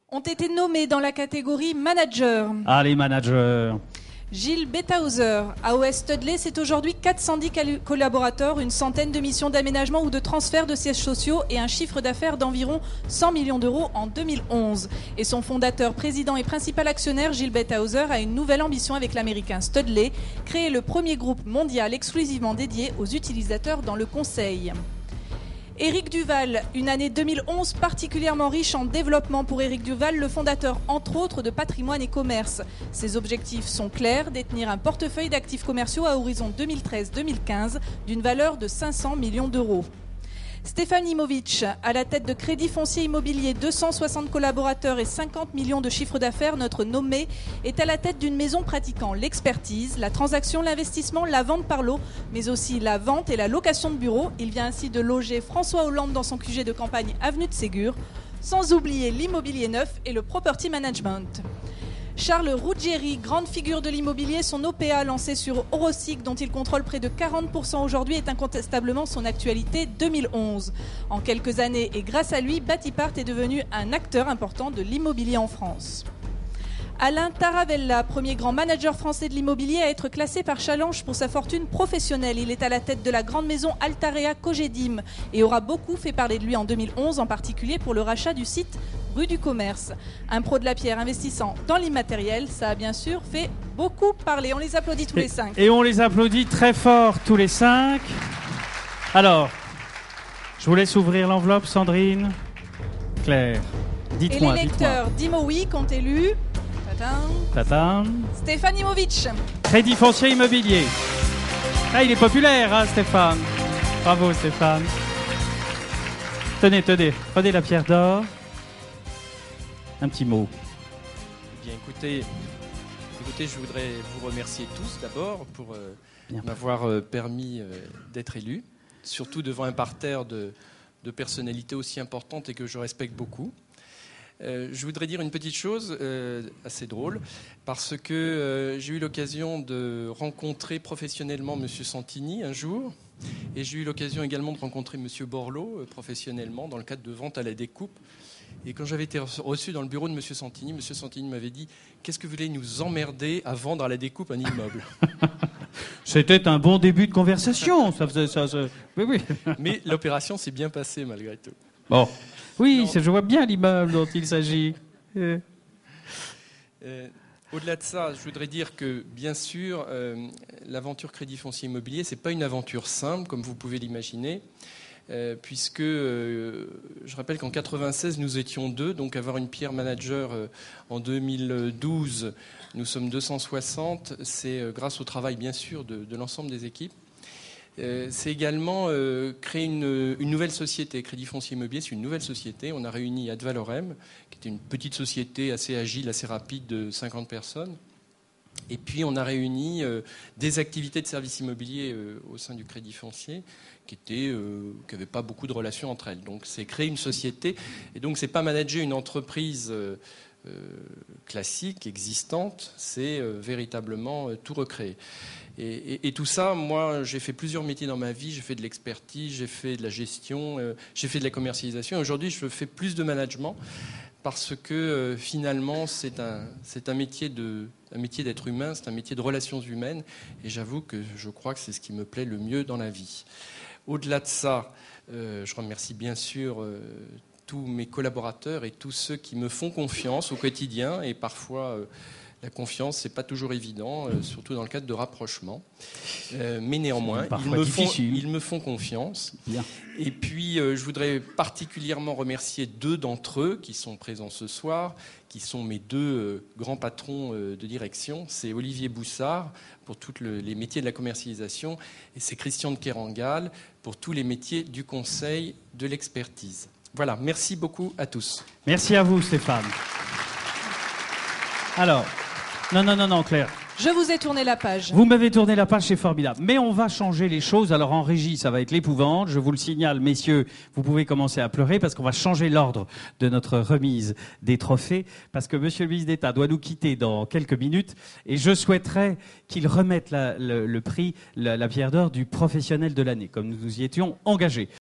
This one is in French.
ont été nommés dans la catégorie manager. Allez, managers. Gilles Betthauser. AOS Studley, c'est aujourd'hui 410 collaborateurs, une centaine de missions d'aménagement ou de transfert de sièges sociaux et un chiffre d'affaires d'environ 100 millions d'euros en 2011. Et son fondateur, président et principal actionnaire, Gilles Betthauser, a une nouvelle ambition avec l'américain Studley, créer le premier groupe mondial exclusivement dédié aux utilisateurs dans le conseil. Éric Duval, une année 2011 particulièrement riche en développement pour Éric Duval, le fondateur entre autres de Patrimoine et Commerce. Ses objectifs sont clairs, détenir un portefeuille d'actifs commerciaux à horizon 2013-2015 d'une valeur de 500 millions d'euros. Stéphane Imovic, à la tête de Crédit Foncier Immobilier, 260 collaborateurs et 50 millions de chiffre d'affaires, notre nommé est à la tête d'une maison pratiquant l'expertise, la transaction, l'investissement, la vente par lot, mais aussi la vente et la location de bureaux. Il vient ainsi de loger François Hollande dans son QG de campagne avenue de Ségur, sans oublier l'immobilier neuf et le property management. Charles Ruggieri, grande figure de l'immobilier, son OPA lancé sur Eurosic, dont il contrôle près de 40% aujourd'hui, est incontestablement son actualité 2011. En quelques années et grâce à lui, Batipart est devenu un acteur important de l'immobilier en France. Alain Taravella, premier grand manager français de l'immobilier à être classé par Challenge pour sa fortune professionnelle. Il est à la tête de la grande maison Altarea Cogedim et aura beaucoup fait parler de lui en 2011, en particulier pour le rachat du site rue du Commerce. Un pro de la pierre investissant dans l'immatériel, ça a bien sûr fait beaucoup parler. On les applaudit tous les 5. Et on les applaudit très fort tous les 5. Alors, je vous laisse ouvrir l'enveloppe, Sandrine. Claire, dites-moi. Et les lecteurs d'Imoweek ont élu... Tata. Stéphane Imovic. Crédit Foncier Immobilier. Ah, il est populaire, hein, Stéphane. Bravo, Stéphane. Tenez, prenez la pierre d'or. Un petit mot. Eh bien, écoutez, je voudrais vous remercier tous d'abord pour m'avoir permis d'être élu, surtout devant un parterre de personnalités aussi importantes et que je respecte beaucoup. Je voudrais dire une petite chose assez drôle, parce que j'ai eu l'occasion de rencontrer professionnellement M. Santini un jour, et j'ai eu l'occasion également de rencontrer M. Borloo professionnellement dans le cadre de vente à la découpe. Et quand j'avais été reçu dans le bureau de M. Santini m'avait dit « Qu'est-ce que vous voulez nous emmerder à vendre à la découpe un immeuble ?» C'était un bon début de conversation. Ça faisait ça. Oui. Mais l'opération s'est bien passée malgré tout. Bon. Oui, je vois bien l'immeuble dont il s'agit. Au-delà de ça, je voudrais dire que, bien sûr, l'aventure Crédit Foncier Immobilier, ce n'est pas une aventure simple, comme vous pouvez l'imaginer, puisque je rappelle qu'en 1996, nous étions 2, donc avoir une pierre manager en 2012, nous sommes 260, c'est grâce au travail, bien sûr, de l'ensemble des équipes. C'est également créer une nouvelle société. Crédit Foncier Immobilier, c'est une nouvelle société. On a réuni Ad Valorem, qui était une petite société assez agile, assez rapide, de 50 personnes. Et puis, on a réuni des activités de services immobiliers au sein du Crédit Foncier qui n'avaient pas beaucoup de relations entre elles. Donc, c'est créer une société. Et donc, ce n'est pas manager une entreprise classique, existante. C'est véritablement tout recréer. Et tout ça, moi, j'ai fait plusieurs métiers dans ma vie. J'ai fait de l'expertise, j'ai fait de la gestion, j'ai fait de la commercialisation. Aujourd'hui, je fais plus de management parce que finalement, c'est un métier d'être humain, c'est un métier de relations humaines. Et j'avoue que je crois que c'est ce qui me plaît le mieux dans la vie. Au-delà de ça, je remercie bien sûr tous mes collaborateurs et tous ceux qui me font confiance au quotidien et parfois... La confiance, c'est pas toujours évident, surtout dans le cadre de rapprochement. Mais néanmoins, ils me font confiance. Bien. Et puis, je voudrais particulièrement remercier 2 d'entre eux qui sont présents ce soir, qui sont mes 2 grands patrons de direction. C'est Olivier Boussard pour tous les métiers de la commercialisation et c'est Christian de Kerangal pour tous les métiers du conseil, de l'expertise. Voilà, merci beaucoup à tous. Merci à vous, Stéphane. Alors... Non, Claire. Je vous ai tourné la page. Vous m'avez tourné la page, c'est formidable. Mais on va changer les choses. Alors en régie, ça va être l'épouvante. Je vous le signale, messieurs, vous pouvez commencer à pleurer parce qu'on va changer l'ordre de notre remise des trophées parce que Monsieur le ministre d'État doit nous quitter dans quelques minutes et je souhaiterais qu'il remette le prix, la pierre d'or du professionnel de l'année, comme nous nous y étions engagés.